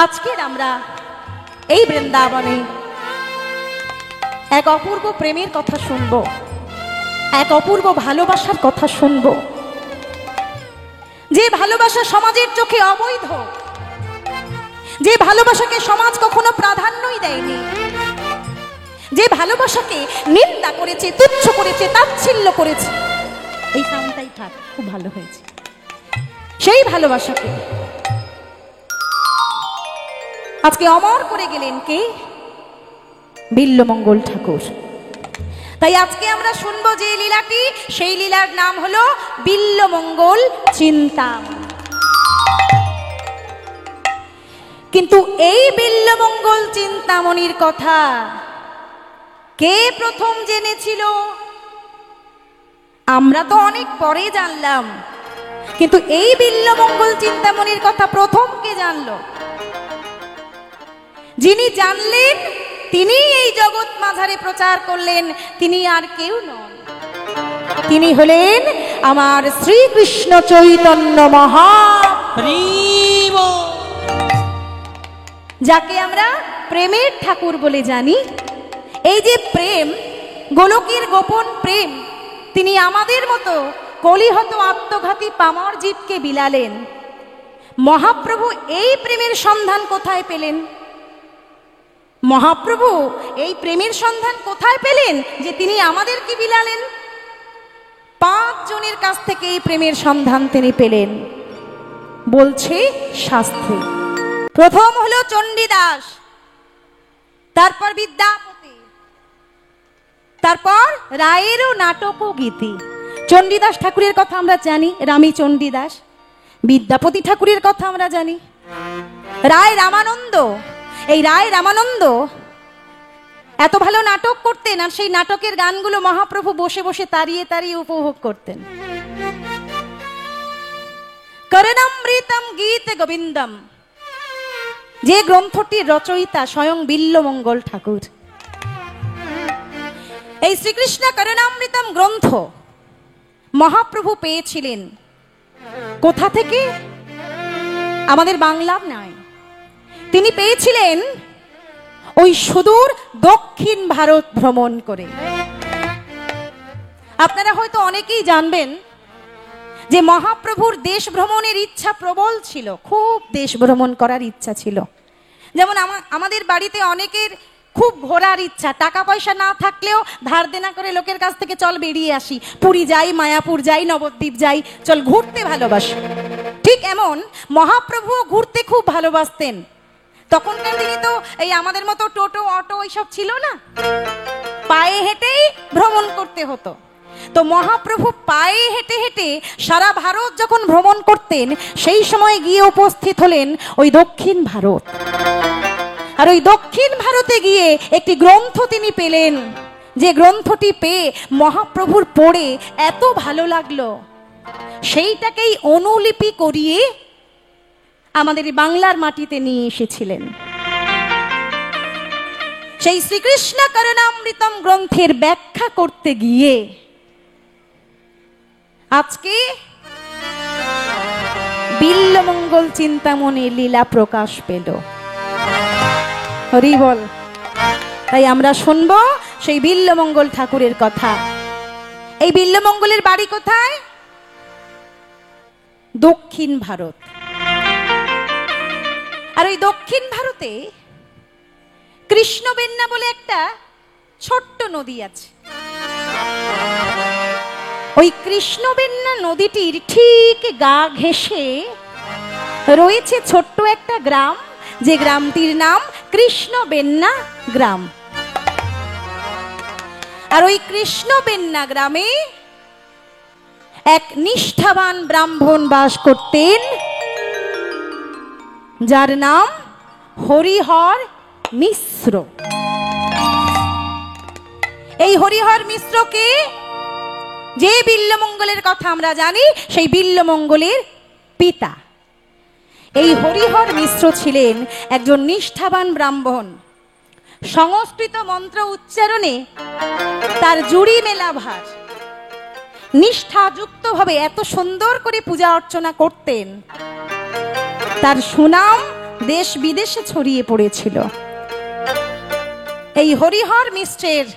আজকের আমরা এই বৃন্দাবনে এক অপূর্ব প্রেমের কথা শুনবো, এক অপূর্ব ভালোবাসার কথা শুনবো, যে ভালোবাসা সমাজের চোখে অবৈধ, যে ভালোবাসাকে সমাজ কখনো প্রাধান্যই দেয়নি, যে ভালোবাসাকে নিন্দা করেছে, তুচ্ছ করেছে, তাচ্ছিল্য করেছে। এই সাউন্ডটাই থাক, খুব ভালো হয়েছে। সেই ভালোবাসাকে আজকে অমর করে গেলেন কে? বিল্বমঙ্গল ঠাকুর। তাই আজকে আমরা শুনবো যে লীলাটি, সেই লীলার নাম হলো বিল্বমঙ্গল চিন্তামণি। কিন্তু এই বিল্বমঙ্গল চিন্তামণির কথা কে প্রথম জেনেছিল? আমরা তো অনেক পরে জানলাম, কিন্তু এই বিল্বমঙ্গল চিন্তামণির কথা প্রথম কে জানলো? যিনি জানলেন, তিনি এই জগৎ মাঝারে প্রচার করলেন, তিনি আর কেউ নন, তিনি হলেন আমার শ্রীকৃষ্ণ চৈতন্য মহাপ্রভু, যাকে আমরা প্রেমের ঠাকুর বলে জানি। এই যে প্রেম, গোলকের গোপন প্রেম, তিনি আমাদের মতো কলিহত আত্মঘাতী পামর জীবকে বিলালেন। মহাপ্রভু এই প্রেমের সন্ধান কোথায় পেলেন? মহাপ্রভু এই প্রেমের সন্ধান কোথায় পেলেন যে তিনি আমাদেরকে বিলালেন? 5 জনের কাছ থেকে এই প্রেমের সন্ধান তিনি পেলেন, বলছে শাস্ত্রে। প্রথম হলো চণ্ডীদাস, তারপর বিদ্যাপতি, তারপর রায়েরও নাটক ও গীতি। চণ্ডীদাস ঠাকুরের কথা আমরা জানি, রামী চণ্ডীদাস। বিদ্যাপতি ঠাকুরের কথা আমরা জানি, রায় রামানন্দ। এই রায় রামানন্দ এত ভালো নাটক করতেন, আর সেই নাটকের গানগুলো মহাপ্রভু বসে বসে তাড়িয়ে তাড়িয়ে উপভোগ করতেন। করণামৃতম গীত গোবিন্দম, যে গ্রন্থটির রচয়িতা স্বয়ং বিল্বমঙ্গল ঠাকুর। এই শ্রীকৃষ্ণ করণামৃতম গ্রন্থ মহাপ্রভু পেয়েছিলেন কোথা থেকে? আমাদের বাংলার নয়, তিনি পেয়েছিলেন ওই সুদূর দক্ষিণ ভারত ভ্রমণ করে। আপনারা হয়তো অনেকেই জানবেন যে মহাপ্রভুর দেশ ভ্রমণের ইচ্ছা প্রবল ছিল, খুব দেশ ভ্রমণ করার ইচ্ছা ছিল। যেমন আমাদের বাড়িতে অনেকের খুব ঘোরার ইচ্ছা, টাকা পয়সা না থাকলেও ধার দেনা করে লোকের কাছ থেকে চল বেরিয়ে আসি, পুরী যাই, মায়াপুর যাই, নবদ্বীপ যাই, চল ঘুরতে ভালোবাসি। ঠিক এমন মহাপ্রভু ঘুরতে খুব ভালোবাসতেন। তখনকার দিনে তো এই আমাদের মতো টোটো, অটো এইসব ছিল না, পায়ে হেঁটেই ভ্রমণ করতে হতো। তো মহাপ্রভু পায়ে হেঁটে হেঁটে সারা ভারত যখন ভ্রমণ করতেন, সেই সময় গিয়ে উপস্থিত হলেন ওই দক্ষিণ ভারত। আর ওই দক্ষিণ ভারতে গিয়ে একটি গ্রন্থ তিনি পেলেন, যে গ্রন্থটি পেয়ে মহাপ্রভুর পড়ে এত ভালো লাগলো, সেইটাকেই অনুলিপি করিয়ে আমাদের বাংলার মাটিতে নিয়ে এসেছিলেন। সেই শ্রীকৃষ্ণ করণামৃতম গ্রন্থের ব্যাখ্যা করতে গিয়ে আজকে বিল্বমঙ্গল চিন্তামণির লীলা প্রকাশ পেল। হরি বল। তাই আমরা শুনবো সেই বিল্বমঙ্গল ঠাকুরের কথা। এই বিল্বমঙ্গলের বাড়ি কোথায়? দক্ষিণ ভারত। আর ওই দক্ষিণ ভারতে কৃষ্ণবেন্না বলে একটা ছোট্ট নদী আছে। ওই কৃষ্ণবেন্না নদীটির ঠিক গা ঘেঁষে রয়েছে ছোট্ট একটা গ্রাম, যে গ্রামটির নাম কৃষ্ণবেন্না গ্রাম। আর ওই কৃষ্ণবেন্না গ্রামে এক নিষ্ঠাবান ব্রাহ্মণ বাস করতেন, যার নাম হরিহর মিশ্র। এই হরিহর মিশ্রকে, যে বিল্বমঙ্গলের কথা আমরা জানি, সেই বিল্বমঙ্গলের পিতা। এই হরিহর মিশ্র ছিলেন একজন নিষ্ঠাবান ব্রাহ্মণ। সংস্কৃত মন্ত্র উচ্চারণে তার জুড়ি মেলা ভার, নিষ্ঠাযুক্তভাবে এত সুন্দর করে পূজা অর্চনা করতেন, তার সুনাম দেশ বিদেশে ছড়িয়ে পড়েছিল। এই হরিহর মিশ্রের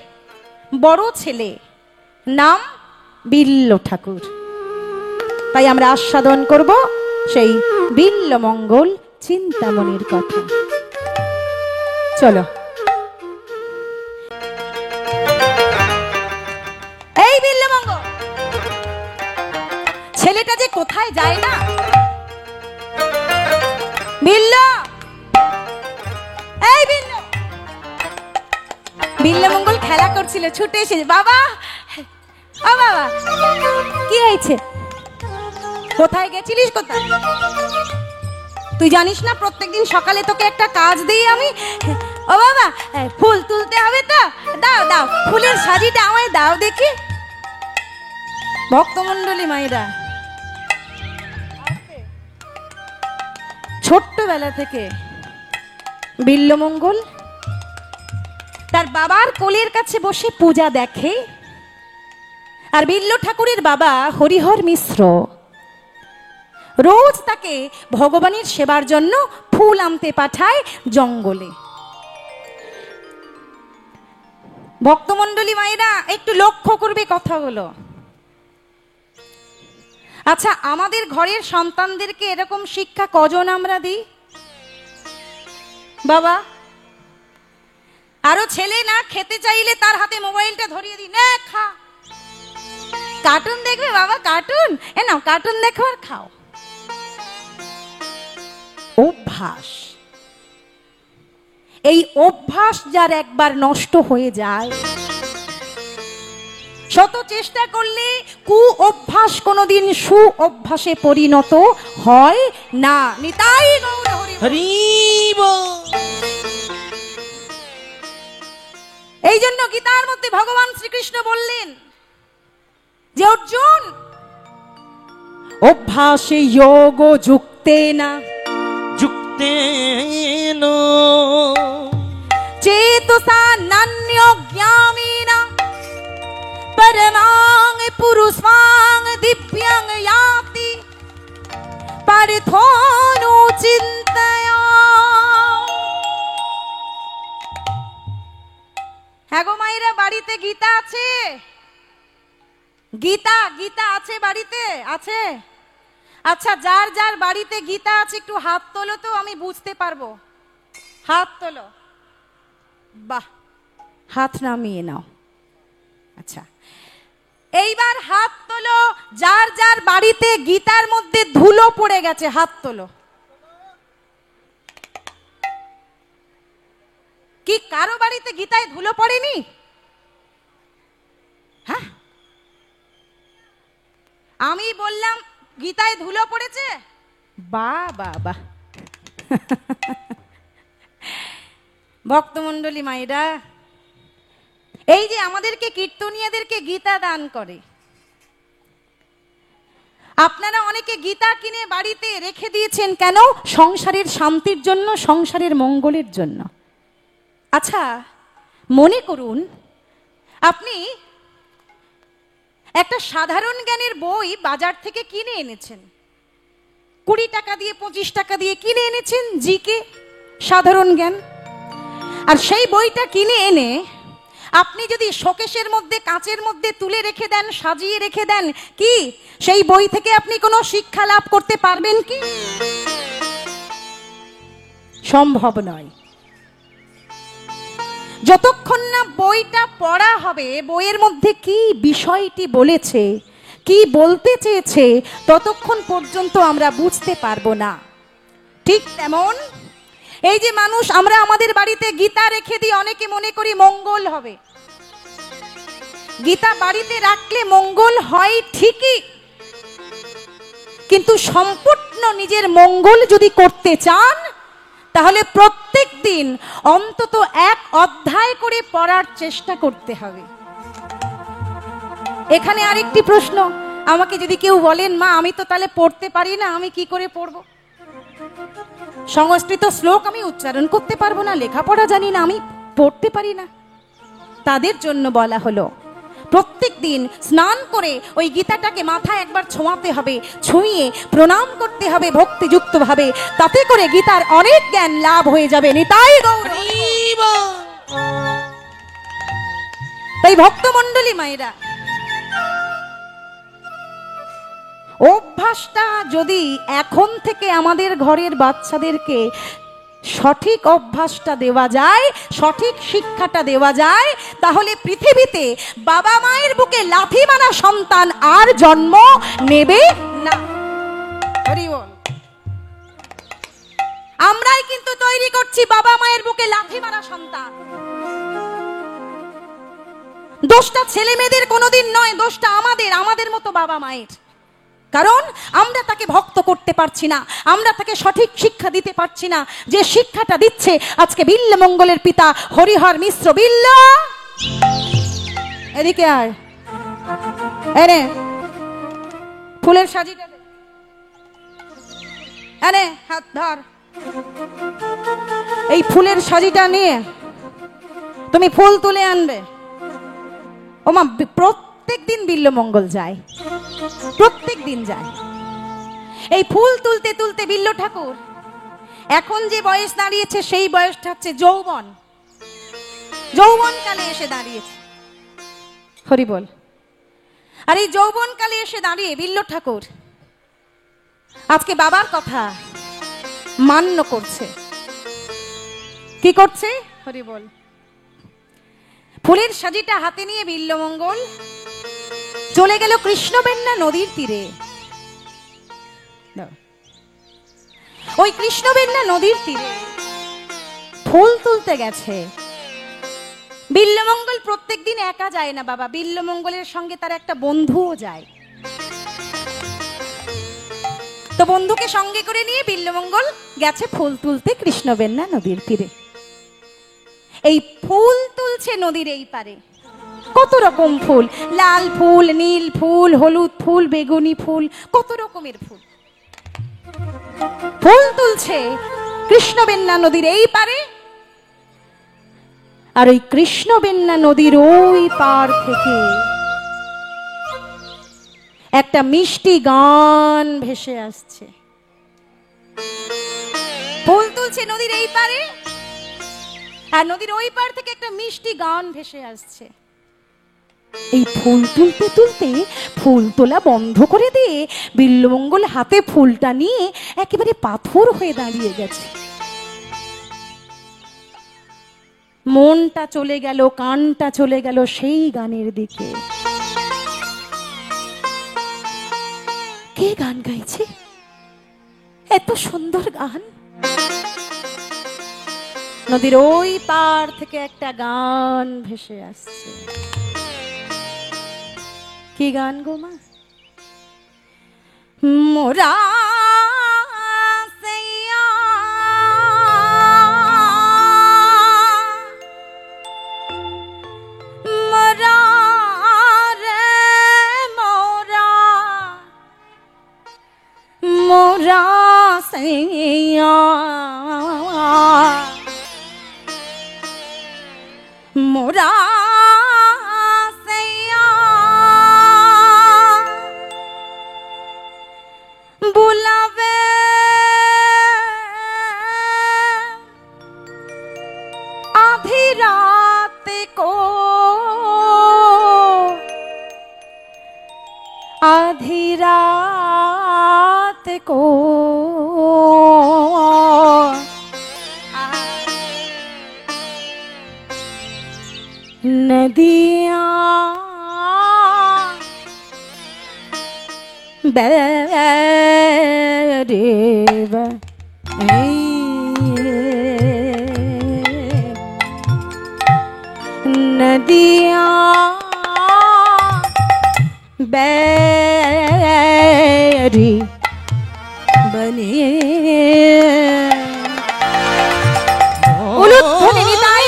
বড় ছেলে নাম বিল্ল ঠাকুর। তাই আমরা আস্বাদন করব সেই বিল্লমঙ্গল চিন্তামণির কথা। চলো, এই বিল্লমঙ্গল ছেলেটা যে কোথায় যায় না। বিল্ল, এই বিল্ল। বিল্লমঙ্গল খেলা করছিল, ছুটে এসে, বাবা ও বাবা, কি হয়েছে? কোথায় গেছিলিস? কোথায়? তুই জানিস না প্রত্যেকদিন সকালে তোকে একটা কাজ দিই আমি। ও বাবা, ফুল তুলতে হবে তো, দাও দাও, ফুলের সাজিটা আমায় দাও দেখি। ভক্তমণ্ডলী মায়েরা, ছোট্টবেলা থেকে বিল্লমঙ্গল তার বাবার কোলের কাছে বসে পূজা দেখে। আর বিল্ল ঠাকুরের বাবা হরিহর মিশ্র রোজ তাকে ভগবানের সেবার জন্য ফুল আনতে পাঠায় জঙ্গলে। ভক্তমণ্ডলী মায়েরা একটু লক্ষ্য করবে কথাগুলো। আচ্ছা, আমাদের ঘরের সন্তানদেরকে এরকম শিক্ষা কজন আমরা দিই? বাবা, আরো ছেলে না খেতে চাইলে তার হাতে মোবাইলটা ধরিয়ে দিই, না খা। কার্টুন দেখবে বাবা, কার্টুন, এ নাও কার্টুন দেখো আর খাও। অভ্যাস, এই অভ্যাস যার একবার নষ্ট হয়ে যায়, শত চেষ্টা করলে কু অভ্যাস কোনোদিন সু অভ্যাসে পরিণত হয় না। নিতাই গৌর হরি বল। এই জন্য গীতার মধ্যে ভগবান শ্রীকৃষ্ণ বললেন যে অর্জুন, অভ্যাসে যোগ যুক্তেনা যুক্তেন চেতসা নান্যজ্ঞামিনা পরমাং পুরুষাং দিব্যাং ইয়াতি পার্থনো চিন্তয়া। হ্যাঁ গো মায়েরা, বাড়িতে গীতা আছে? গীতা গীতা আছে বাড়িতে? আছে? আচ্ছা, যার যার বাড়িতে গীতা আছে একটু হাত তোলো তো, আমি বুঝতে পারবো। হাত তোলো। বাহ, হাত নামিয়ে নাও। আচ্ছা, এইবার হাত তোলো যার যার বাড়িতে গীতার মধ্যে ধুলো পড়ে গেছে, হাত তোলো। কি কারো বাড়িতে গীতায় ধুলো পড়েনি? হ্যাঁ, আমি বললাম গীতায় ধুলো পড়েছে। বাহ বাহ বাহ। ভক্তমণ্ডলী মায়েরা, এই যে আমাদেরকে কীর্তনীয়দেরকে গীতা দান করে, আপনারা অনেকে গীতা কিনে বাড়িতে রেখে দিয়েছেন কেন? সংসারের শান্তির জন্য, সংসারের মঙ্গলের জন্য। আচ্ছা, মনে করুন আপনি একটা সাধারণ জ্ঞানের বই বাজার থেকে কিনে এনেছেন, 20 টাকা দিয়ে 25 টাকা দিয়ে কিনে এনেছেন, জিকে সাধারণ জ্ঞান। আর সেই বইটা কিনে এনে আপনি যদি শোকেশের মধ্যে, কাঁচের মধ্যে তুলে রেখে দেন, সাজিয়ে রেখে দেন, কি সেই বই থেকে আপনি কোনো শিক্ষা লাভ করতে পারবেন কি? সম্ভব নয়। যতক্ষণ না বইটা পড়া হবে, বইয়ের মধ্যে কি বিষয়টি বলেছে, কি বলতে চেয়েছে, ততক্ষণ পর্যন্ত আমরা বুঝতে পারবো না। ঠিক তেমন এই যে মানুষ, আমরা আমাদের বাড়িতে গীতা রেখে দিই, অনেকে মনে করি মঙ্গল হবে। গীতা বাড়িতে রাখলে মঙ্গল হয় ঠিকই, কিন্তু সম্পূর্ণ নিজের মঙ্গল যদি করতে চান, তাহলে প্রত্যেক দিন অন্তত 1 অধ্যায় করে পড়ার চেষ্টা করতে হবে। এখানে আরেকটি প্রশ্ন, আমাকে যদি কেউ বলেন, মা আমি তো তাহলে পড়তে পারি না, আমি কি করে পড়বো? সংস্কৃত শ্লোক আমি উচ্চারণ করতে পারবো না, লেখাপড়া জানি না, আমি পড়তে পারি না। তাদের জন্য বলা হলো, প্রত্যেক দিন স্নান করে ওই গীতাটাকে মাথায় একবার ছোঁয়াতে হবে, ছুঁয়ে প্রণাম করতে হবে, ভক্তি ভক্তিযুক্ত ভাবে, তাতে করে গীতার অনেক জ্ঞান লাভ হয়ে যাবে। নিতাই গৌর। তাই ভক্তমণ্ডলী মায়েরা, অভ্যাসটা যদি এখন থেকে আমাদের ঘরের বাচ্চাদেরকে সঠিক অভ্যাসটা দেওয়া যায়, সঠিক শিক্ষাটা দেওয়া যায়, তাহলে পৃথিবীতে বাবা মায়ের বুকে লাথি মারা সন্তান আর জন্ম নেবে না। হরি বল। আমরাই কিন্তু তৈরি করছি বাবা মায়ের বুকে লাথি মারা সন্তান। দোষটা ছেলে মেয়েদের কোনোদিন নয়, দোষটা আমাদের মতো বাবা মায়ের। কারণ আমরা তাকে ভক্ত করতে পারছি না, আমরা তাকে সঠিক শিক্ষা দিতে পারছি না। যে শিক্ষাটা দিচ্ছে আজকে বিল্লমঙ্গলের পিতা হরিহর মিশ্র। বিল্ল, এদিকে আয়, এনে ফুলের সাজিটা দে, এনে হাত ধর। এই ফুলের সাজিটা নিয়ে তুমি ফুল তুলে আনবে। ওমা, প্রত্যেক দিন বিল্লমঙ্গল যায়, প্রত্যেক দিন যায়। এই ফুল তুলতে তুলতে বিল্ল ঠাকুর এখন যে বয়স দাঁড়িয়েছে সেই বয়সটা হচ্ছে যৌবন, যৌবনকালে এসে দাঁড়িয়েছে। হরি বল। আর এই যৌবনকালে এসে দাঁড়িয়ে বিল্ল ঠাকুর আজকে বাবার কথা মান্য করছে। কি করছে? হরি বল। ফুলের সাজিটা হাতে নিয়ে বিল্লমঙ্গল চলে গেল কৃষ্ণবেন্না নদীর তীরে। ওই কৃষ্ণবেন্না নদীর তীরে ফুল তুলতে গেছে। বিল্লমঙ্গল প্রত্যেকদিন একা যায় না বাবা, বিল্লমঙ্গলের সঙ্গে তার একটা বন্ধুও যায়। তো বন্ধুকে সঙ্গে করে নিয়ে বিল্লমঙ্গল গেছে ফুল তুলতে কৃষ্ণবেন্না নদীর তীরে। এই ফুল তুলছে নদীর এই পারে, কত রকম ফুল, লাল ফুল, নীল ফুল, হলুদ ফুল, বেগুনি ফুল, কত রকমের ফুল। ফুল তুলছে কৃষ্ণবেন্না নদীর এই পারে। আর ওই কৃষ্ণবেন্না নদীর ওই পার থেকে একটা মিষ্টি গান ভেসে আসছে। ফুল তুলছে নদীর এই পারে, আর নদীর ওই পার থেকে একটা মিষ্টি গান ভেসে আসছে। এই ফুল তুলতে তুলতে ফুল তোলা বন্ধ করে দিয়ে বিল্লমঙ্গল হাতে ফুলটা নিয়ে একেবারে পাথর হয়ে দাঁড়িয়ে গেছে। মনটা চলে গেল, কানটা চলে গেল সেই গানের দিকে। কে গান গাইছে? এত সুন্দর গান। নদীর ওই পার থেকে একটা গান ভেসে আসছে। কি গান গো মা? মোরা মোরা সैया মোরা सैया बुलावे आधी रात को, आधी रात को नदियाँ बेरेब नदियाँ बैरी बने उलुध्वनि निताई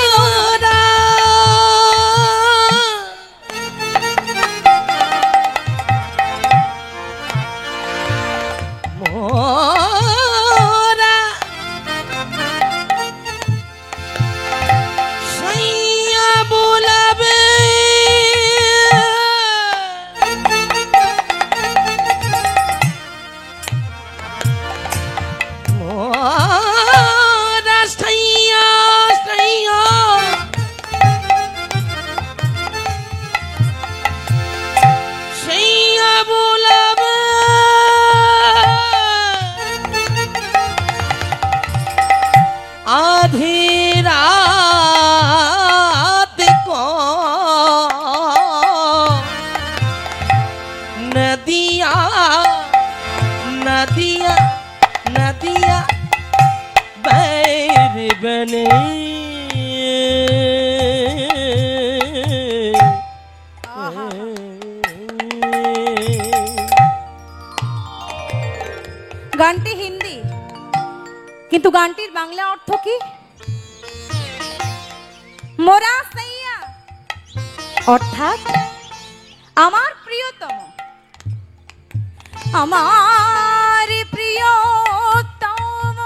आधी रात को नदिया नदिया नदिया बैर बने গানটি হিন্দি, কিন্তু গানটির বাংলা অর্থ কি? মোরা সাইয়া অর্থাৎ আমার প্রিয়তম, আমার প্রিয়তম।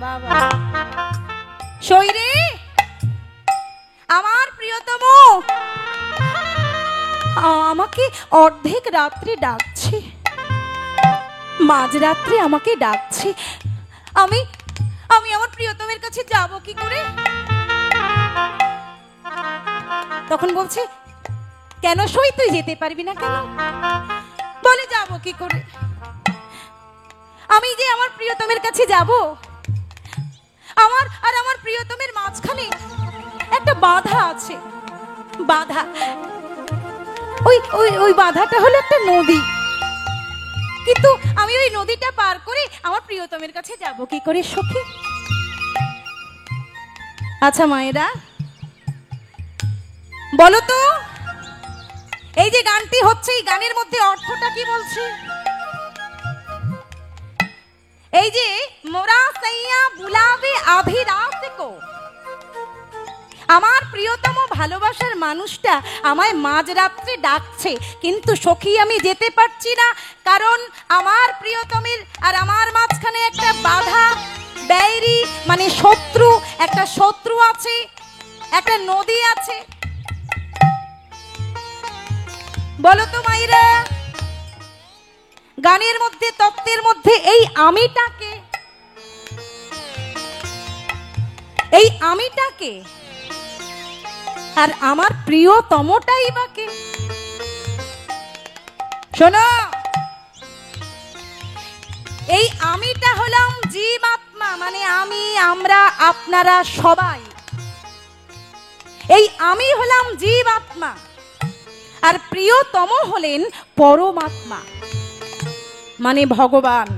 বাবা শৈরে আমার প্রিয়তম আমাকে অর্ধেক রাত্রে ডাকছে, মাঝরাত্রে আমাকে ডাকছে। আমি আমি আমার প্রিয়তমের কাছে যাব কি করে? তখন বলছে, কেন সই তুই যেতে পারবি না কেন? বলে যাব কি করে? আমি যে আমার প্রিয়তমের কাছে যাব, আমার আর আমার প্রিয়তমের মাঝখানে একটা বাধা আছে। বাধা, ওই ওই ওই বাধাটা হলো একটা নদী, কিন্তু আমি ওই নদীটা পার করে আমার প্রিয়তমের কাছে যাব কি করে সখী? আচ্ছা মায়েরা বলো তো, এই যে গানটি হচ্ছে, এই গানের মধ্যে অর্থটা কি বলছে? এই যে মোরা সাইয়া বুলাবে আধি রাত কো, আমার প্রিয়তম ভালোবাসার মানুষটা আমায় মাঝরাত্রে ডাকছে, কিন্তু সখী আমি যেতে পারছি না, কারণ আমার প্রিয়তমের আর আমার মাঝখানে একটা বাধা, बैरी माने शत्रु एक शत्रु आछे एक नदी आछे बोलो तो माइरा गानेर मध्य तत्त्वेर मध्य एई आमिटाके एई आमिटाके और आमार प्रियतमटाई बाके शोनो এই আমিটা হলাম জীবাত্মা মানে আমি আমরা আপনারা সবাই এই আমি হলাম জীবাত্মা আর প্রিয়তম হলেন পরমাত্মা মানে ভগবান।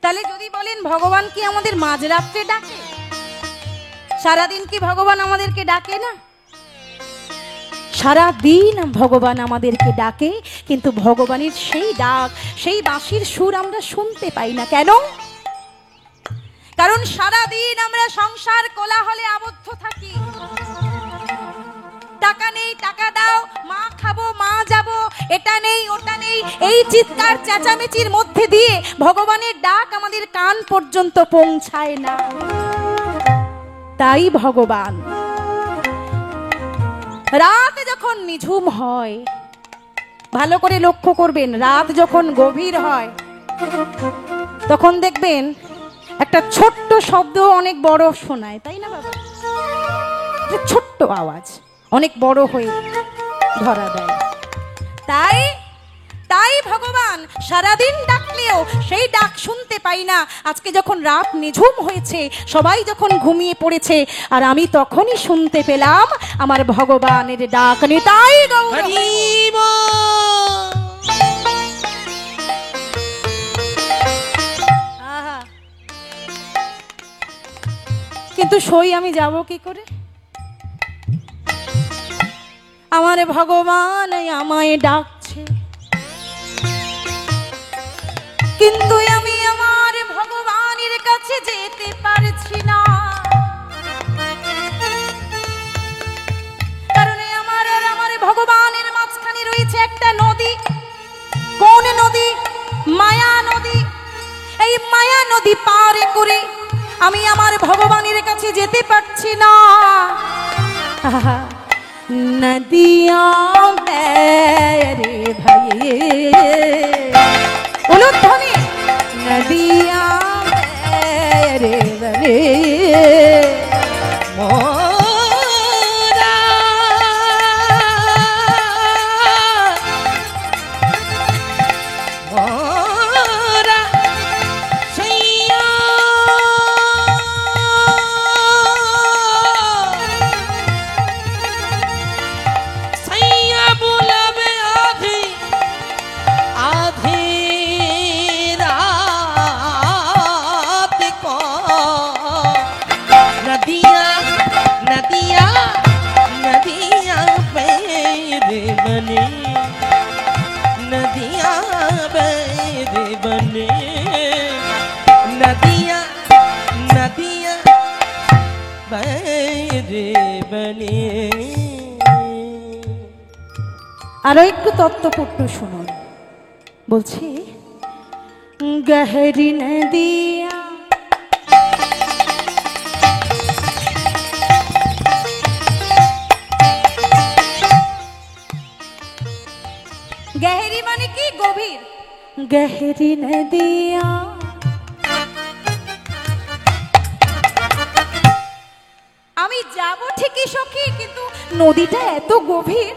তাহলে যদি বলেন ভগবান কি আমাদের মাঝরাতে ডাকে, সারা দিন কি ভগবান আমাদেরকে ডাকে না? सारा दिन भगवान आमादेरके डाके किन्तु भगवानेर सेई डाक सेई बाँशिर सुर आमरा शुनते पाई ना केन? कारण सारा दिन आमरा संसार कोलाहले आबद्ध थाकी, टाका नेई टाका दाओ मा खाबो मा जाबो एटा नेई ओटा नेई एई चित्कार चेचामेचिर मध्य दिये भगवानेर डाक आमादेर कान पर्यन्त पौंछाय ना। ताई भगवान रात जखन निझुम हय भालो करे लक्ष्य करबेन, रात जखन गभीर हय तखन देखबेन एकटा छोट्ट शब्द अनेक बड़ शोनाय, ताई ना बाबा? छोट्ट आवाज अनेक बड़ हये धरा देय। ताई ताई भगवान सारा दिन डाकलेও সেই ডাক শুনতে পাই না। আজকে যখন রাত নিঝুম হয়েছে সবাই যখন ঘুমিয়ে পড়েছে আর আমি তখনই শুনতে পেলাম আমার ভগবানের ডাক। নিতাই গৌর আহা, কিন্তু সই আমি যাব কি করে? আমার ভগবান আমায় ডাকছে কিন্তু আমি আমার ভগবানের কাছে যেতে পারছি না, কারণ আমার আর আমার ভগবানের মাঝখানে রয়েছে একটা নদী। কোন নদী? মায়া নদী। এই মায়া নদী পার করে আমি আমার ভগবানের কাছে যেতে পারছি না। নদিয়া রে ভাই उलूध्वनि नदिया रे रे मोरा আরো একটু তত্ত্বপূর্ণ শুনুন। বলছি, গহরি নদিয়া গহরি মানে কি? গভীর। গহরি নদিয়া আমি যাব ঠিকই সখী, কিন্তু নদীটা এত গভীর।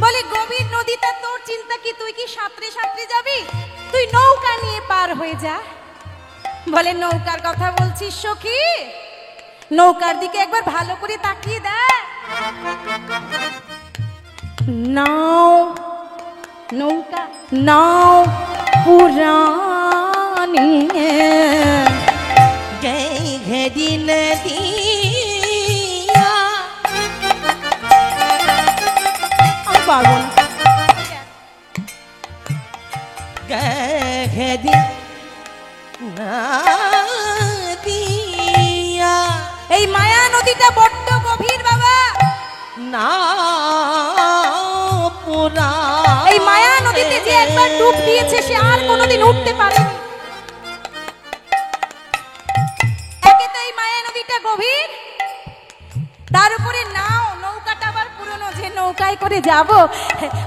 বলে গভীর নদীটা তোর চিন্তা কি? তুই কি সাঁতরে সাঁতরে যাবি? তুই নৌকা নিয়ে পার হয়ে যা। বলে নৌকার কথা বলছিস সখী? নৌকার দিকে একবার ভালো করে তাকিয়ে দেখ। নাও, নৌকা নাও পুরানি গহরি নদিয়া আমি পারবো না। গহরি নদিয়া এই মায়া নদীটা বড্ড গভীর বাবা। না পুরা এই মায়া নদীতে যে একবার ডুব দিয়েছে সে আর কোনোদিন উঠতে পারেনি। একে তো এই মায়া নদীটা গভীর, তার উপরে নাও, নৌকাটা আবার পুরনো, যে নৌকায় করে যাব।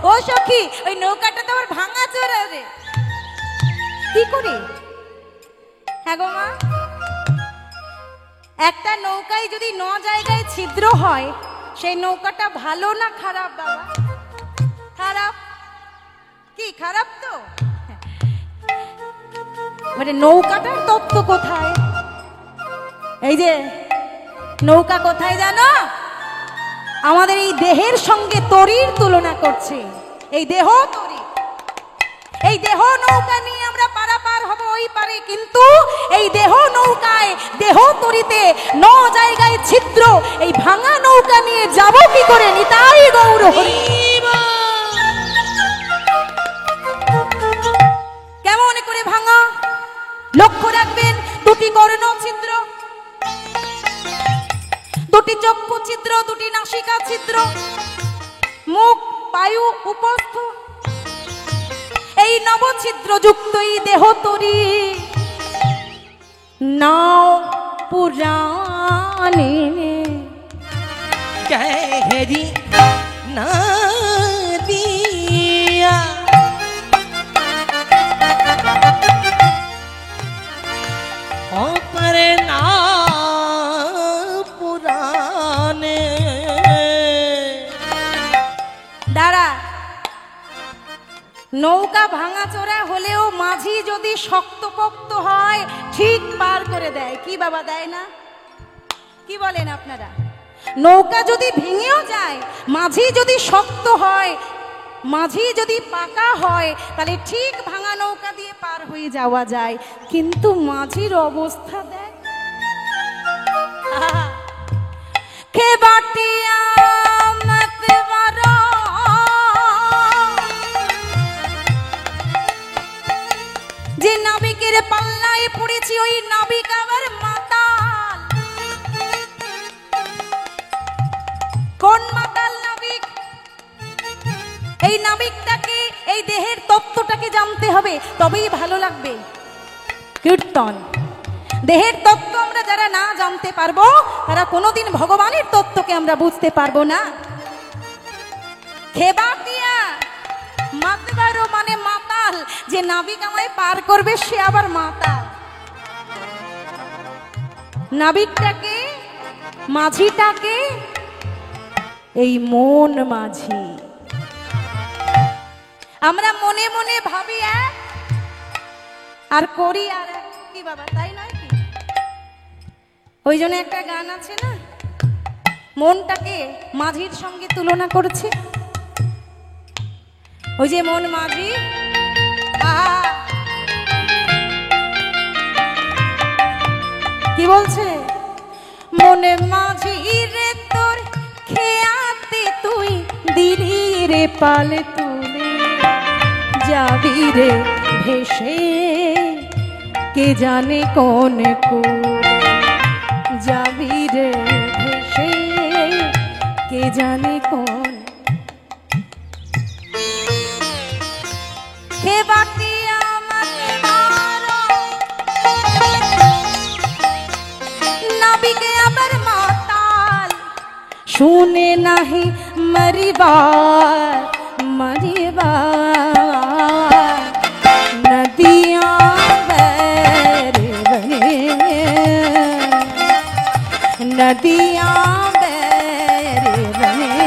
ও সখী, ওই নৌকাটা তো আবার ভাঙা চোরা রে। কি করে? হ্যাঁ গো মা, একটা নৌকায় যদি 9 জায়গায় ছিদ্র হয়, সেই নৌকাটা ভালো না খারাপ বাবা? খারাপ। কি খারাপ? তো মানে নৌকাটার তত্ত্ব কোথায়? এই যে নৌকা কোথায় জানো? আমাদের এই দেহের সঙ্গে তরীর তুলনা করছে। এই দেহ তরী, এই দেহ নৌকা নিয়ে আমরা পারাপার হব ওই পারে, কিন্তু এই দেহ নৌকায়, দেহ তরীতে 9 জায়গায় ছিদ্র, এই ভাঙা নৌকা নিয়ে যাব কি করে? নিতাই গৌর হরি। কেমন করে ভাঙা? লক্ষ্য রাখবেন, 2টি কর্ণ ছিদ্র, 2টি চক্ষু ছিদ্র, 2টি নাসিকা ছিদ্র, মুখ, বায়ু, উপস্থ, এই 9 ছিদ্র যুক্ত এই দেহ তরী নাও পুরাণে। গহরি নদিয়া ওপর না পুরানে। দাঁড়া, নৌকা ভাঙাচোরা হলেও মাঝি যদি শক্তপোক্ত হয় ঠিক পার করে দেয়। কি বাবা, দেয় না? কি বলেন আপনারা? নৌকা যদি ভেঙেও যায়, মাঝি যদি শক্ত হয়, মাঝি যদি পাকা হয়, তাহলে ঠিক ভাঙা নৌকা দিয়ে পার হয়ে যাওয়া যায়। কিন্তু মাঝির অবস্থা দেখ। কে বাটিয়া মতে বারো, যে নাবিকের পাল্লায় পড়েছি ওই নাবিক আবার মাতাল। কোন মাতাল নাবিক? এই নাবিকটাকে, এই দেহের তত্ত্বটাকে জানতে হবে, তবেই ভালো লাগবে কীর্তন। দেহের তত্ত্ব আমরা যারা না জানতে পারবো, তারা কোনোদিন ভগবানের তত্ত্বকে আমরা বুঝতে পারবো না। খেবা দিয়া মাতবারো মানে মাতাল, যে নাবিক আমায় পার করবে সে আবার মাতাল। নাবিকটাকে, মাঝিটাকে, এই মন মাঝি। আমরা মনে মনে ভাবি এক আর করি আর এক। কি বাবা, তাই নয় কি? ওই জন্য একটা গান আছে না, মনটাকে মাঝির সঙ্গে তুলনা করছে। ওই যে মন মাঝি, কি বলছে? মনে মাঝি রে তোর খেয়াতে তুই দিলি রে পালে তুলে যাবি রে ভেসে, কে জানে কোন কোরে যাবি রে ভেসে, কে জানে কোন। मरिबार मरिबार नदियाँ बैर बने नदियाँ बैर बने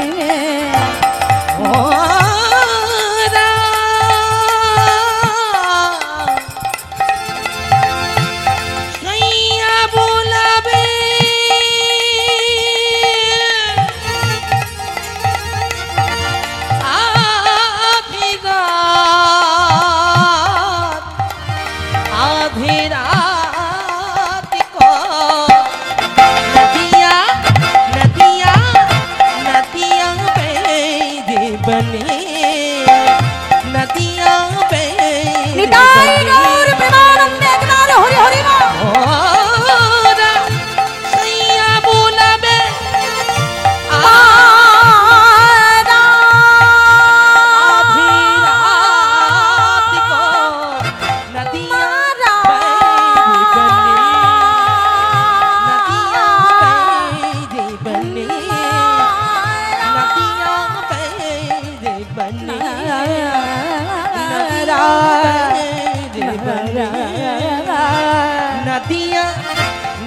नदियाँ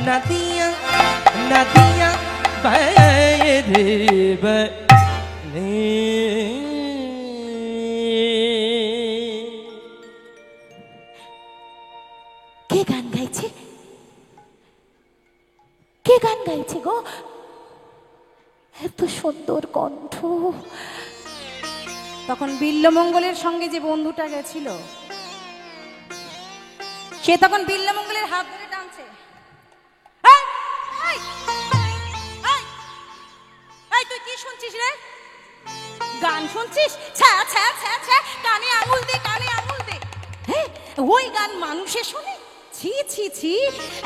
नदियाँ नदियाँ बैर बने কে গান গাইছে কে গান গাইছে গো এত সুন্দর কণ্ঠ তখন বিল্লমঙ্গলের সঙ্গে যে বন্ধুটা গেছিল সে তখন বিল্লমঙ্গলের হাত ধরে টানছে এই, এই, এই, এই, তুই কি শুনছিস রে গান শুনছিস ছ্যা ছ্যা ছ্যা ছ্যা কানে আঙুল দে কানে আঙুল দে হ্যাঁ ওই গান মানুষে শুনে ছি ছি ছি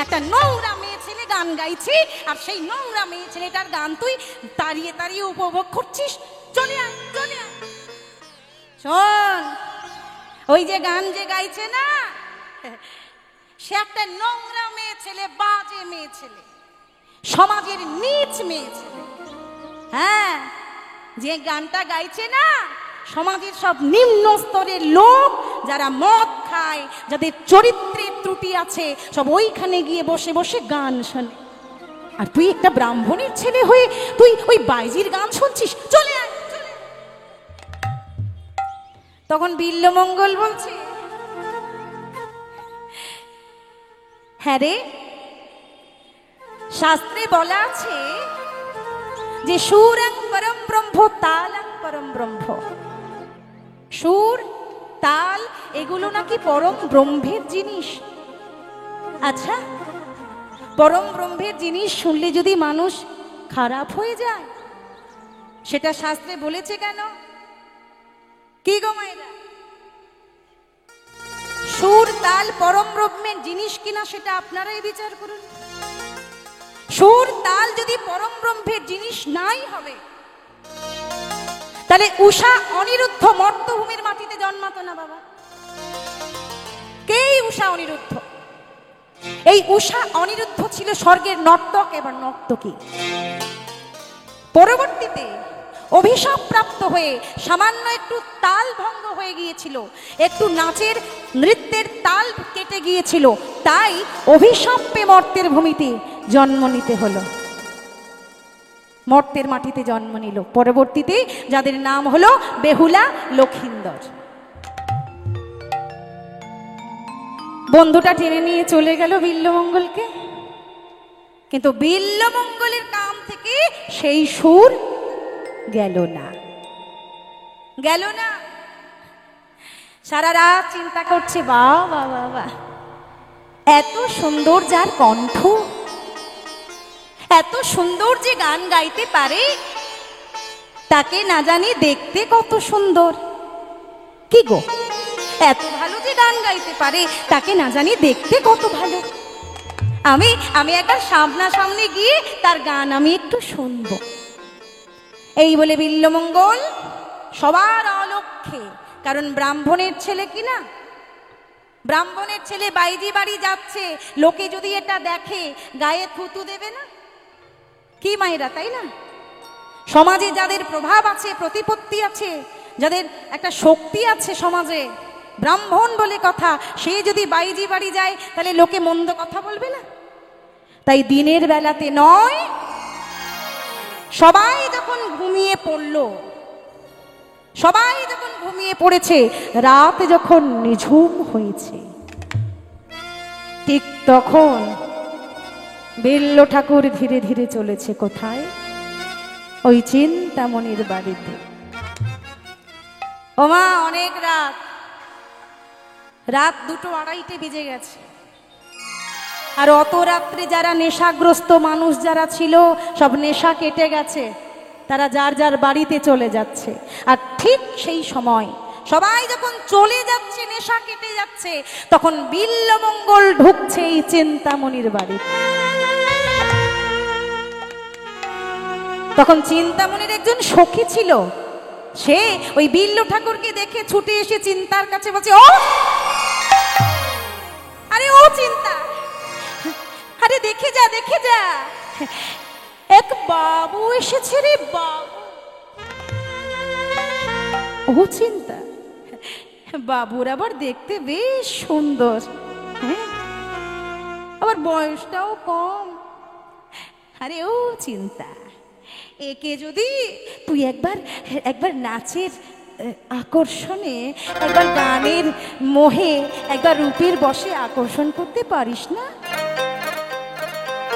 একটা নোংরা মেয়ে ছেলে গান গাইছে আর সেই নোংরা মেয়ে ছেলেটার গান তুই তাড়িয়ে তাড়িয়ে উপভোগ করছিস চলে আয় চলে আয় শোন ওই যে গান যে গাইছে না সে একটা নোংরা মেয়ে ছেলে বাজে মেয়ে ছেলে সমাজের নীচ মেয়ে ছেলে হ্যাঁ যে গানটা গাইছে না সমাজের সব নিম্ন স্তরের লোক যারা মদ খায় যাদের চরিত্রের ত্রুটি আছে সব ওইখানে গিয়ে বসে বসে গান শোনে আর তুই একটা ব্রাহ্মণের ছেলে হয়ে তুই ওই বাইজির গান শুনছিস চলে আয় চলে আয়। তখন বিল্লমঙ্গল বলছে হ্যাঁ রে শাস্ত্রে বলা আছে যে সুরং পরম ব্রহ্ম তালং পরম ব্রহ্ম সুর তাল এগুলো নাকি পরম ব্রহ্মের জিনিস আচ্ছা পরম ব্রহ্মের জিনিস শুনলে যদি মানুষ খারাপ হয়ে যায় সেটা শাস্ত্রে বলেছে কেন কি গো মায়েরা সুর তাল পরম ব্রহ্মের জিনিস কিনা সেটা আপনারাই বিচার করুন সুর তাল যদি পরম ব্রহ্মের জিনিস নাই হবে তাহলে উষা অনিরুদ্ধ মর্তভূমির মাটিতে জন্মাতো না বাবা কে উষা অনিরুদ্ধ এই উষা অনিরুদ্ধ ছিল স্বর্গের নর্তক এবার নর্তকী পরবর্তীতে অভিশাপ প্রাপ্ত হয়ে সামান্য একটু তাল ভঙ্গ হয়ে গিয়েছিল একটু নাচের নৃত্যের তাল কেটে গিয়েছিল তাই অভিশাপে মর্তের ভূমিতে জন্ম নিতে হলো মর্তের মাটিতে জন্ম নিল পরবর্তীতে যাদের নাম হলো বেহুলা লক্ষিন্দর বন্ধুটা টেনে নিয়ে চলে গেল বিল্লমঙ্গলকে কিন্তু বিল্লমঙ্গলের কান থেকে সেই সুর গেল না সারা রাত চিন্তা করছে বাবা বাবা এত সুন্দর যার কণ্ঠ এত সুন্দর যে গান গাইতে পারে তাকে না জানি দেখতে কত সুন্দর কি গো এত ভালো যে গান গাইতে পারে তাকে না জানি দেখতে কত ভালো আমি একবার সামনাসামনি গিয়ে তার গান আমি একটু শুনবো এই বলে বিল্লমঙ্গল সবার অলক্ষ্যে কারণ ব্রাহ্মণের ছেলে কিনা ব্রাহ্মণের ছেলে বাইজি বাড়ি যাচ্ছে লোকে যদি এটা দেখে গায়ে থুতু দেবে না কি মায়েরা তাই না সমাজে যাদের প্রভাব আছে, প্রতিপত্তি আছে, যাদের একটা শক্তি আছে সমাজে, ব্রাহ্মণ বলে কথা, সে যদি বাইজি বাড়ি যায় তাহলে লোকে মন্দ কথা বলবে না? তাই দিনের বেলাতে নয়, সবাই যখন ঘুমিয়ে পড়ল, সবাই যখন ঘুমিয়ে পড়েছে, রাত যখন নিঝুম হয়েছে, ঠিক তখন বিল্ল ঠাকুর ধীরে ধীরে চলেছে কোথায়? ওই চিন্তামণির বাড়িতে। ওমা, অনেক রাত, রাত 2-2:30 বেজে গেছে। আর অত রাত্রে যারা নেশাগ্রস্ত মানুষ যারা ছিল, সব নেশা কেটে গেছে, তারা যার যার বাড়িতে চলে যাচ্ছে। আর ঠিক সেই সময় সবাই যখন চলে যাচ্ছে, নেশা কেটে যাচ্ছে, তখন বিল্লমঙ্গল ঢুকছে এই চিন্তামণির বাড়িতে। তখন চিন্তামণির একজন সখী ছিল, সে ওই বিল্ল ঠাকুরকে দেখে ছুটে এসে চিন্তার কাছে বলছে, ও আরে ও চিন্তা, আরে দেখে যা, দেখে যা, এক বাবু এসেছে রে বাবু। ও চিন্তা, বাবুর আবার দেখতে বেশ সুন্দর, আবার বয়সটাও কম। আরে ও চিন্তা, একে যদি তুই একবার নাচের আকর্ষণে, একবার গানের মোহে, একবার রূপের বশে আকর্ষণ করতে পারিস না,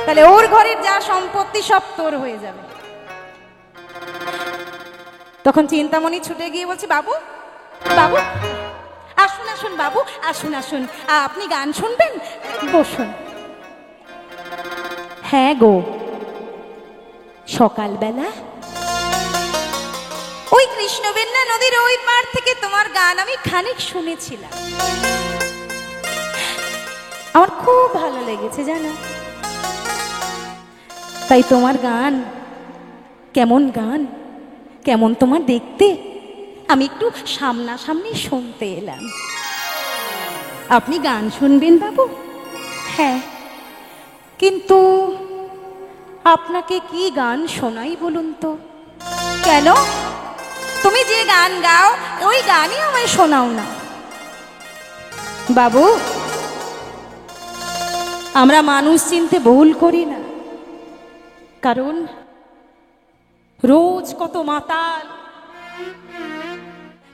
তাহলে ওর ঘরের যা সম্পত্তি সব তোর হয়ে যাবে। তখন চিন্তামণি ছুটে গিয়ে বলছে, বাবু বাবু আসুন আসুন, বাবু আসুন আসুন, আপনি গান শুনবেন, বসুন। হ্যাঁ গো, সকালবেলা ওই কৃষ্ণবেন্না নদীর ওই পার থেকে তোমার গান আমি খানিক শুনেছিলাম, আমার খুব ভালো লেগেছে জানো। তাই তোমার গান, কেমন গান, কেমন তোমার দেখতে, আমি একটু সামনাসামনি শুনতে এলাম। আপনি গান শুনবেন বাবু? হ্যাঁ, কিন্তু আপনাকে কি গান শোনাই বলুন তো? কেন, তুমি যে গান গাও ওই গানই আমায় শোনাও না। বাবু, আমরা মানুষ চিনতে ভুল করি না, কারণ রোজ কত মাতাল,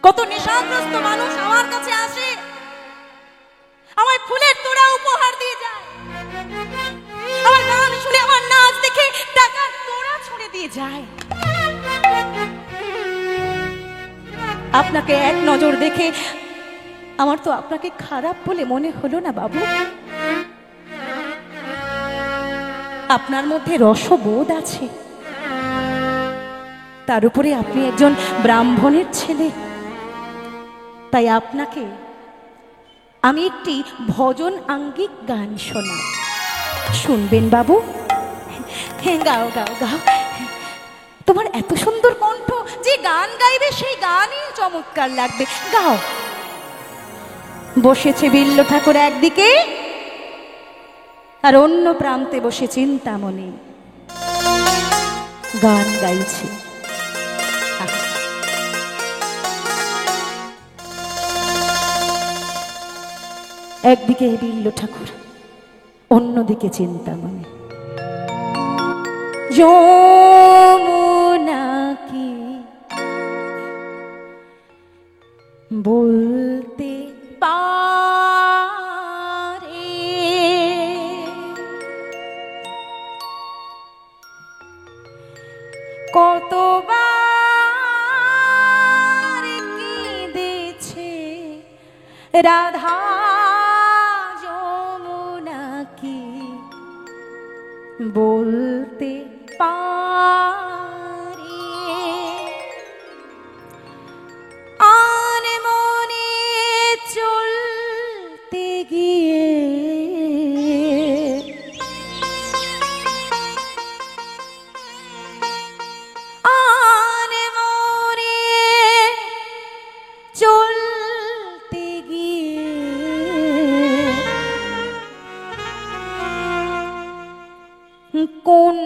কত নেশাগ্রস্ত মানুষ আমার কাছে আসে, আমায় ফুলের তোড়া উপহার দিয়ে যায়, আমার গান শুনে, আমার নাচ দেখে টাকার তোড়া ছুঁড়ে দিয়ে যায়। আপনাকে এক নজর দেখে আমার তো আপনাকে খারাপ বলে মনে হলো না বাবু। আপনার মধ্যে রসবোধ আছে, তার উপরে আপনি একজন ব্রাহ্মণের ছেলে, তাই আপনাকে আমি একটি ভজন আঙ্গিক গান শোনাই, শুনবেন বাবু? হ্যাঁ, গাও গাও গাও, তোমার এত সুন্দর কণ্ঠ, যে গান গাইবে সেই গানই চমৎকার লাগবে, গাও। বসেছে বিল্ল ঠাকুর একদিকে, আর অন্য প্রান্তে বসে চিন্তামণি গান গাইছে। একদিকে বিল্ল ঠাকুর, অন্যদিকে চিন্তামণি। যমুনা কি বলতে পারে, কতবার কেঁদেছে রাধা, যমুনা কি বলতে পারে, আর মনে চলতে গিয়ে আর মনে চলতে গিয়ে কোন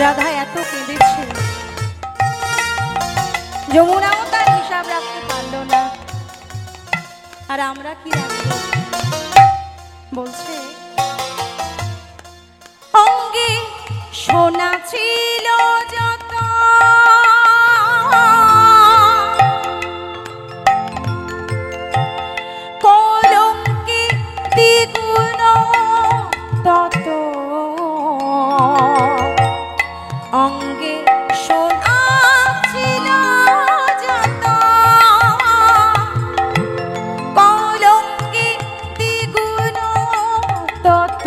রাধা এত কেঁদেছে, যমুনাও তার হিসাব রাখতে পারলো না। আর আমরা কি রাখবো? বলছে অঙ্গে সোনা ছিল যত, কলঙ্কে দ্বিগুণ তত, অঙ্গে সোনা ছিল যত, কলঙ্কে দ্বিগুণ তত,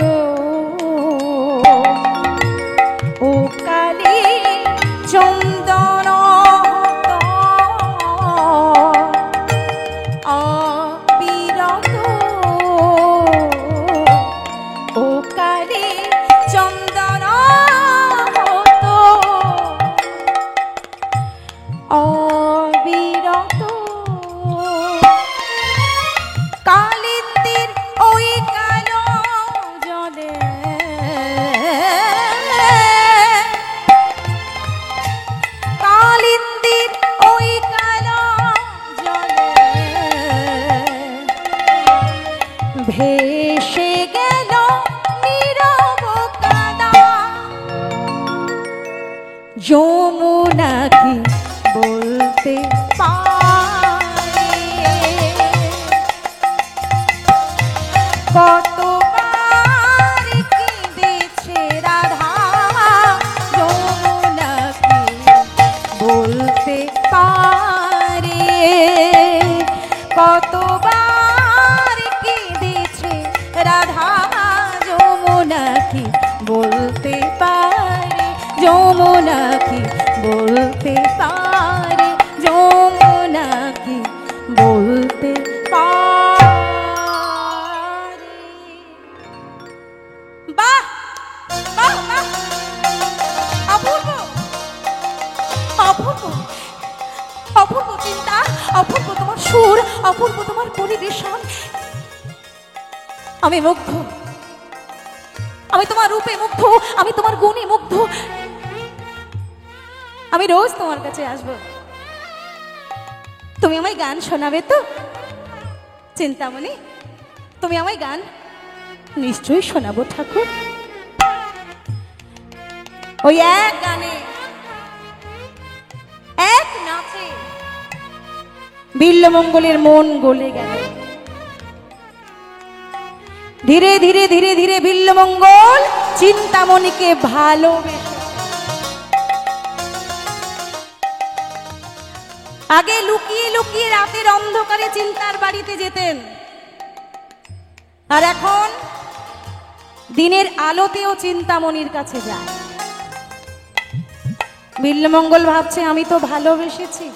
ও কালী চন্দন অবিরত, ও কালী চন্দন অবিরত, কালিন্দির ওই কালো জলে, কালিন্দির ওই কালো জলে ভেসে গেল নীরব কাদা, যমুনা কি বলতে পারে, কতবার কেঁদেছে রাধা, যমুনা কি বলতে পারে, কতবার কেঁদেছে রাধা, যমুনা কি বলতে পারে, যমুনা কি বলতে পারে, যমুনা কি বলতে পারে। বাহ বাহ বাহ, অপূর্ব অপূর্ব অপূর্ব চিন্তা, অপূর্ব তোমার সুর, অপূর্ব তোমার পরিবেশন। আমি মুগ্ধ, আমি তোমার রূপে মুগ্ধ, আমি তোমার গুণে মুগ্ধ। আমি রোজ তোমার কাছে আসবো, তুমি আমায় গান শোনাবে তো? চিন্তামণি, তুমি আমায় গান নিশ্চয়ই শোনাবো ঠাকুর। ওই এক গানে, এক নাচে বিল্লমঙ্গলের মন গলে গেল। ধীরে ধীরে ধীরে ধীরে বিল্লমঙ্গল চিন্তামণিকে ভালোবেসে, আগে লুকিয়ে লুকিয়ে রাতের অন্ধকারে চিন্তার বাড়িতে যেতেন, আর এখন দিনের আলোতেও চিন্তামণির কাছে যায়। বিল্লমঙ্গল ভাবছে আমি তো ভালোবেসেছি,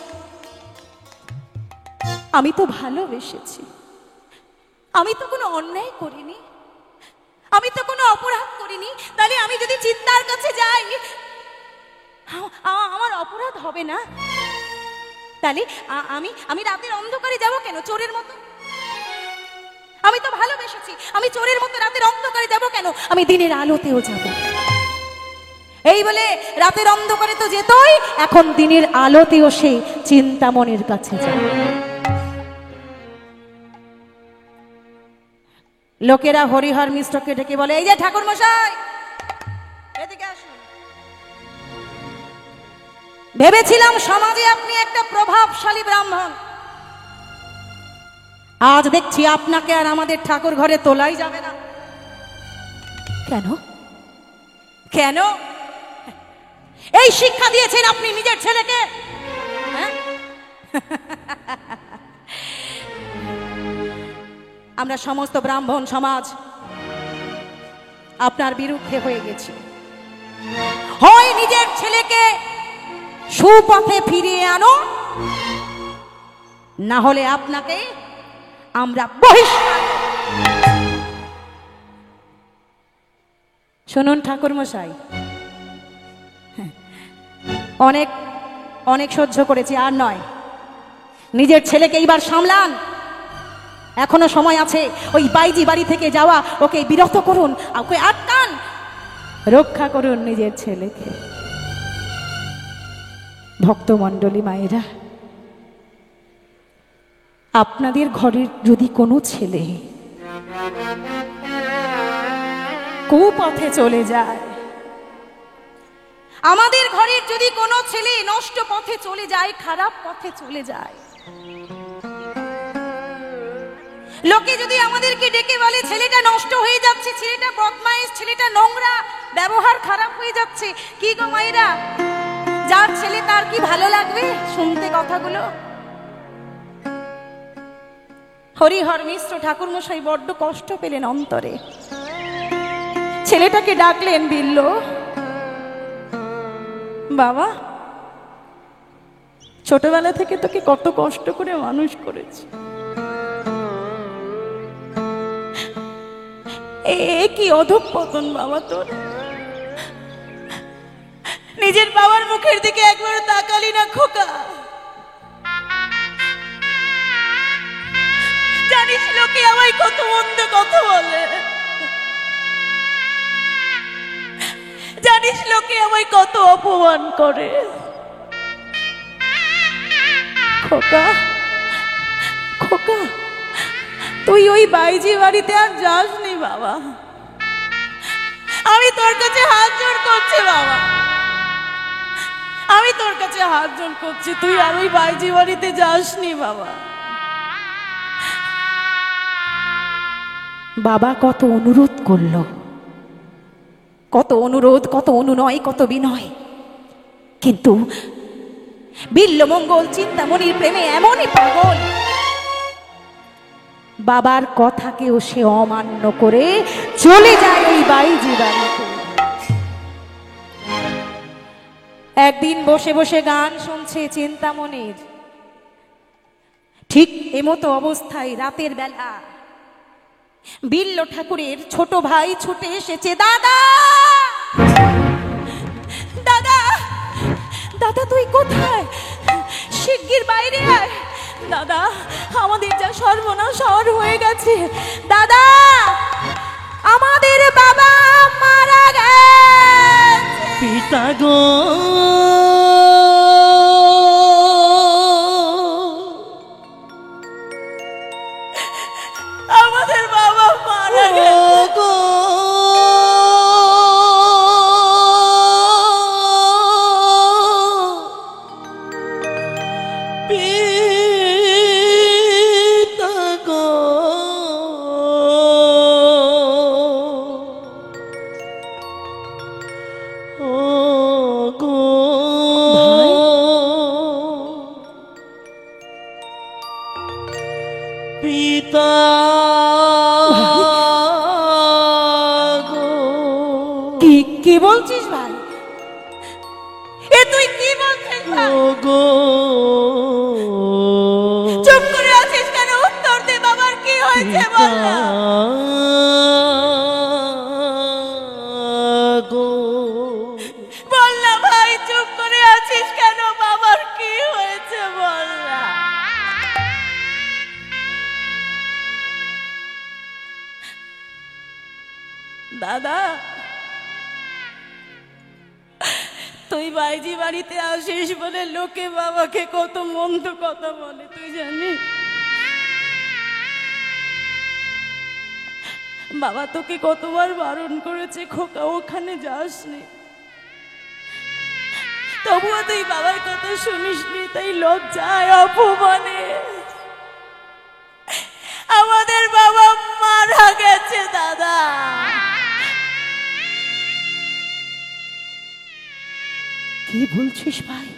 আমি তো ভালোবেসেছি, আমি তো কোনো অন্যায় করিনি, আমি তো কোনো অপরাধ করিনি, তাহলে আমি যদি চিন্তার কাছে যাই আমার অপরাধ হবে না? তাহলে আমি রাতের অন্ধকারে যাব কেন চোরের মতো? আমি তো ভালোবেসেছি, আমি চোরের মতো রাতের অন্ধকারে যাব কেন? আমি দিনের আলোতেও যাব। এই বলে রাতের অন্ধকারে তো যেতই, এখন দিনের আলোতেও সে চিন্তামণির কাছে যায়। লোকেরা হরিহর মিশ্রকে ডেকে বলে, এই যে ঠাকুর মশাই, এদিকে আসুন। ভেবেছিলাম সমাজে আপনি একটা প্রভাবশালী ব্রাহ্মণ, আজ দেখছি আপনাকে আর আমাদের ঠাকুর ঘরে তোলাই যাবে না। কেন কেন? এই শিক্ষা দিয়েছেন আপনি নিজের ছেলেকে? হ্যাঁ? আমরা সমস্ত ব্রাহ্মণ সমাজ আপনার বিরুদ্ধে হয়ে গেছি। হয় নিজের ছেলেকে সুপথে ফিরিয়ে আনো, না হলে আপনাকে আমরা বহিষ্কার। শুনুন ঠাকুর মশাই, অনেক অনেক সহ্য করেছি, আর নয়। নিজের ছেলেকে এইবার সামলান, এখনো সময় আছে। ওই বাইজি বাড়ি থেকে যাওয়া ওকে বিরত করুন, ওকে আটকান, রক্ষা করুন নিজের ছেলেকে। ভক্তমণ্ডলী মায়েরা, আপনাদের ঘরের যদি কোনো ছেলে কুপথে চলে যায়, আমাদের ঘরের যদি কোনো ছেলে নষ্ট পথে চলে যায়, খারাপ পথে চলে যায়, লোকে যদি আমাদেরকে ডেকে বলে ছেলেটা নষ্ট হয়ে যাচ্ছে, ছেলেটা বদমাইশ, ছেলেটা নোংরা, ব্যবহার খারাপ হয়ে যাচ্ছে, কি গো মায়েরা, যার ছেলে তার কি ভালো লাগবে শুনতে কথাগুলো? হরিহর মিশ্র ঠাকুর মশাই বড্ড কষ্ট পেলেন অন্তরে। ছেলেটাকে ডাকলেন, বিল্ল বাবা, ছোটবেলা থেকে তোকে কত কষ্ট করে মানুষ করেছি, কি অধঃপতন বাবা তোর, নিজের বাবার মুখের দিকে একবার তাকালি না খোকা? জানিস লোকে আমায় কত মন্দ কথা বলে, জানিস লোকে আমায় কত অপমান করে। খোকা খোকা, তুই ওই বাইজি বাড়িতে আর যাসনি বাবা, আমি তোর কাছে হাত জোড় করছি বাবা, আমি তোর কাছে হাত জোড় করছি, তুই আর ওই বাইজি বাড়িতে যাসনি বাবা। বাবা কত অনুরোধ করলো, কত অনুরোধ, কত অনুনয়, কত বিনয়, কিন্তু বিল্লমঙ্গল চিন্তামণির প্রেমে এমনই পাগল, বাবার কথাকেও সে অমান্য করে চলে যায় ওই বাইজি বাড়িতে। একদিন বসে বসে গান শুনছে চিন্তামণির, ঠিক এমতো অবস্থায় রাতের বেলা বিল্ল ঠাকুরের ছোট ভাই ছুটে এসেছে, দাদা দাদা দাদা তুই কোথায়, শিগগির বাইরে আয়, দাদা আমাদের যা সর্বনাশ হয়ে গেছে, দাদা আমাদের বাবা মারা গেছে। পিতা গো আমাদের বাবা মারা গেছে। পিতা কি বলছিস ভাই, এ তুই কি বলছিস ভাই? চুপ করে আছিস কেন, উত্তর দে, বাবার কি হয়েছে বল না। বল না ভাই, চুপ করে আছিস কেন, বাবার কি হয়েছে বল না। দাদা তুই বাইজি বাড়িতে আসিস বলে লোকে বাবাকে কত মন্দ কথা বলে, তুই জানিস? বাবা তোকে কতবার বারণ করেছে খোকা ওখানে যাসনি, তবুও তুই বাবার কথা শুনিসনি, তাই লজ্জায় অপমানে আমাদের বাবা মারা গেছে। দাদা কি বলছিস ভাই,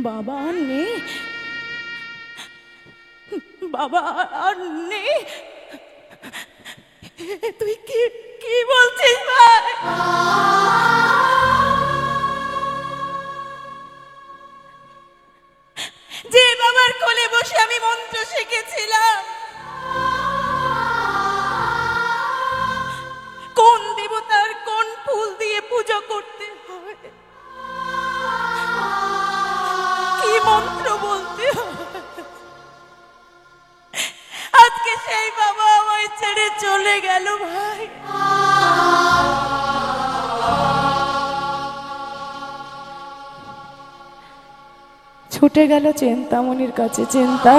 বাবা আর নেই, বাবা আর নেই, তুই কি কি বলছিস ভাই? যে বাবার কোলে বসে আমি মন্ত্র শিখেছিলাম, কোন দেবতার কোন ফুল দিয়ে পূজা করতে হয়, কি মন্ত্র বলতে হয়, আজকে সেই বাবা আমায় ছেড়ে চলে গেল ভাই। ছুটে গেল চিন্তামণির কাছে। চিন্তা,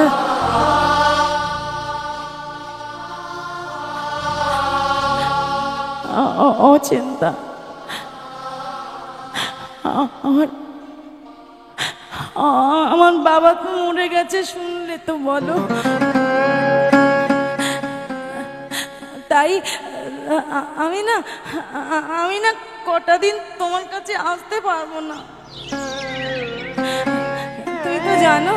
ও চিন্তা, আমার আমার বাবা তো মরে গেছে শুনলে তো বলো। তাই আমি না কটা দিন তোমার কাছে আসতে পারবো না। তুই তো জানো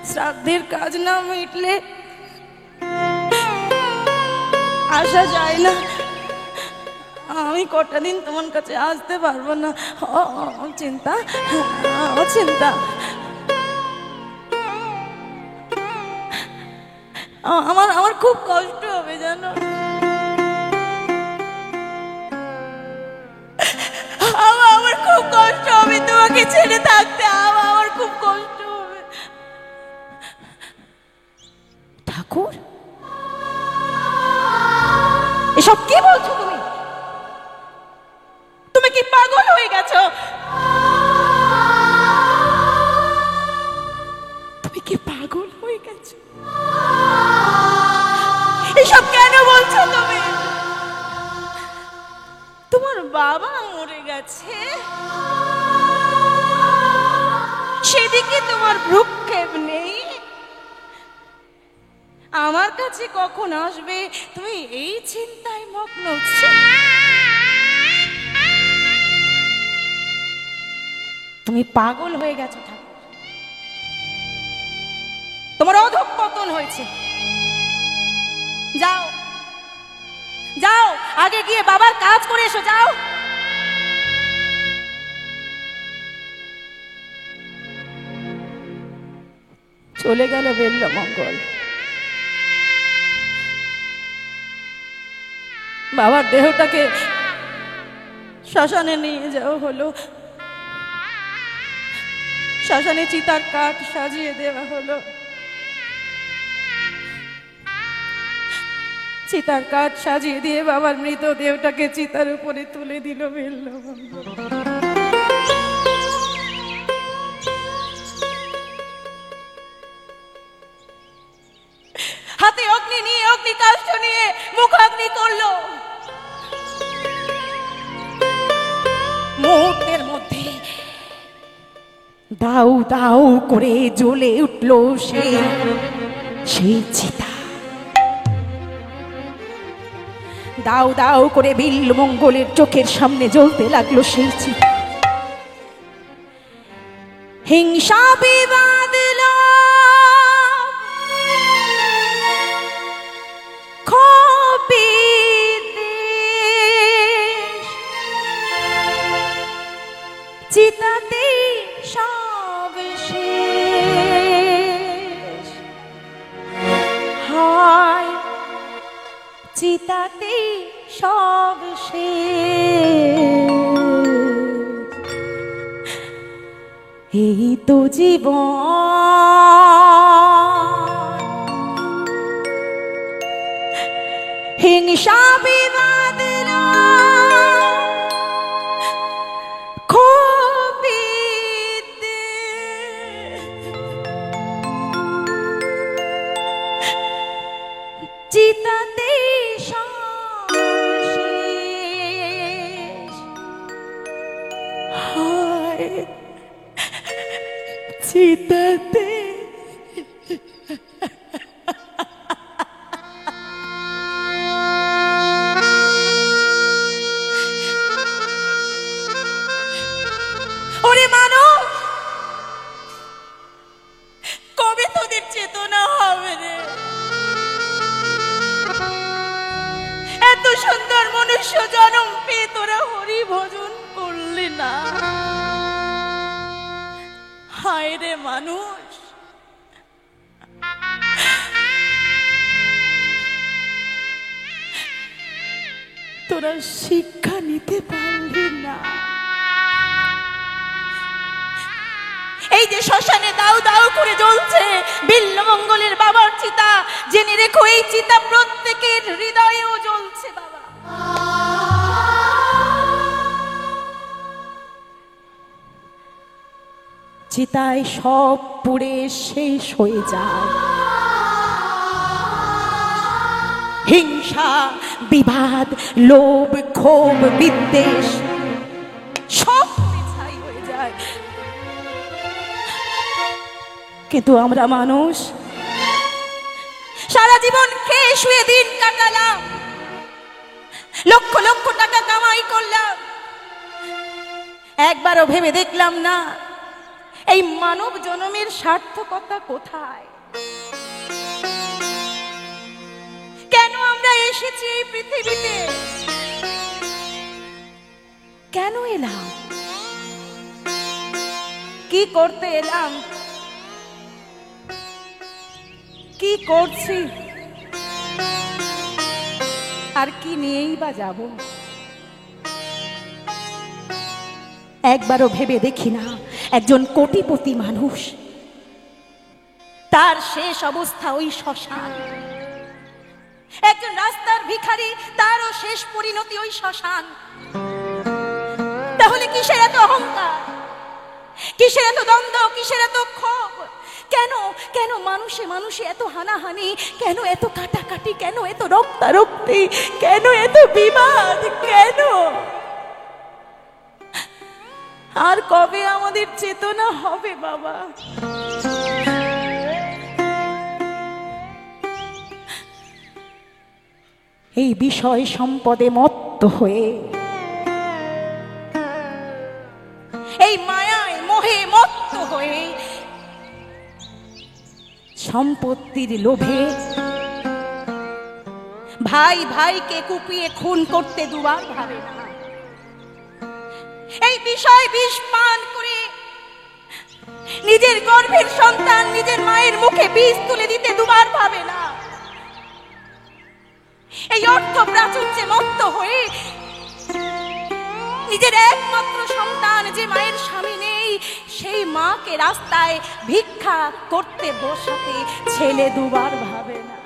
শ্রাদ্ধের কাজ না মিটলে আসা যায় না। আমি কটা দিন তোমার কাছে আসতে পারবো না। চিন্তা, ও চিন্তা, আমার খুব কষ্ট হবে জানো। আমার খুব কষ্ট হবে তোমাকে ছেড়ে থাকতে। আমার খুব কষ্ট হবে। ঠাকুর, এসব কি বলছো তুমি? তুমি কি পাগল হয়ে গেছো? তুমি কি পাগল হয়ে গেছো? এসব কেন বলছো তুমি? তোমার বাবা মরে গেছে, সেদিকে তোমার ভ্রুক্ষেপ নেই। আমার কাছে কখন আসবে তুমি এই চিন্তায় মগ্ন। তুমি পাগল হয়ে গেছো ঠাকুর। তোমার অধঃপতন হয়েছে। যাও যাও, আগে গিয়ে বাবার কাজ করে এসো। যাও। চলে গেল বেল্লমঙ্গল। বাবার দেহটাকে শ্মশানে নিয়ে যাওয়া হলো। শ্মশানে চিতার কাঠ সাজিয়ে দেওয়া হলো। চিতার কাঠ সাজিয়ে দিয়ে বাবার মৃতদেহটাকে চিতার উপরে তুলে দিল বেল্লমঙ্গল। হাতে অগ্নি নিয়ে, অগ্নিকাষ্ঠ নিয়ে মুখাগ্নি করলো। মুহূর্তের মধ্যে দাউ দাউ করে জ্বলে উঠল সেই চিতা। দাউ দাউ করে বিল্বমঙ্গলের চোখের সামনে জ্বলতে লাগলো সেই চিতা। হিংসা বিবাদ চিতাতে সব শেষ হয়, চিতাতে সব শেষ। এই তো জীবন, হিংসা বিবাদ চিতাতে শেষ হয়, চিতাতে। ওরে মানুষ, কবে তোদের চেতনা হবে রে? এত সুন্দর মনুষ্য জন্ম পেয়ে তোরা হরি ভজন করলি না। হায় রে মানুষ, তোরা শিক্ষা নিতে পারলি না। এই যে শ্মশানে দাউ দাউ করে জ্বলছে বিল্বমঙ্গলের বাবার চিতা, জেনে রেখো এই চিতা প্রত্যেকের হৃদয়েও জ্বলছে বাবা। চিতায় সব পুড়ে শেষ হয়ে যায়। হিংসা, বিবাদ, লোভ, ক্ষোভ, বিদ্বেষ সব ছাই হয়ে যায়। কিন্তু আমরা মানুষ সারা জীবন খেয়ে শুয়ে দিন কাটালাম, লক্ষ লক্ষ টাকা কামাই করলাম, একবারও ভেবে দেখলাম না এই মানব জন্মের সার্থকতা কোথায়? কেন আমরা এসেছি এই পৃথিবীতে? কেন এলাম? কি করতে এলাম? কি করছি? আর কি নিয়েই বা যাব? একবারও ভেবে দেখি না একজন কোটিপতি মানুষ, তার শেষ অবস্থা ওই শ্মশান। একজন রাস্তার ভিখারি, তারও শেষ পরিণতি ওই শ্মশান। তাহলে কিসের এত অহংকার, কিসের এত দ্বন্দ্ব, কিসের এত ক্ষোভ? কেন কেন মানুষে মানুষে এত হানাহানি? কেন এত কাটাকাটি? কেন এত রক্তারক্তি? কেন এত বিবাদ? কেন? আর কবে আমাদের চেতনা হবে বাবা? এই বিষয় সম্পদে মত্ত হয়ে, এই মায়ায় মোহে মত্ত হয়ে, সম্পত্তির লোভে ভাই ভাইকে কুপিয়ে খুন করতে দুবার ভাবে না। এই বিষয় বিষ পান করে নিজের গর্ভের সন্তান নিজের মায়ের মুখে বিষ তুলে দিতে দুবার ভাবে না। এই অর্থ প্রাচুর্যে মত্ত হয়ে নিজের একমাত্র সন্তান, যে মায়ের স্বামী নেই, সেই মাকে রাস্তায় ভিক্ষা করতে বসাতে ছেলে দুবার ভাবে না।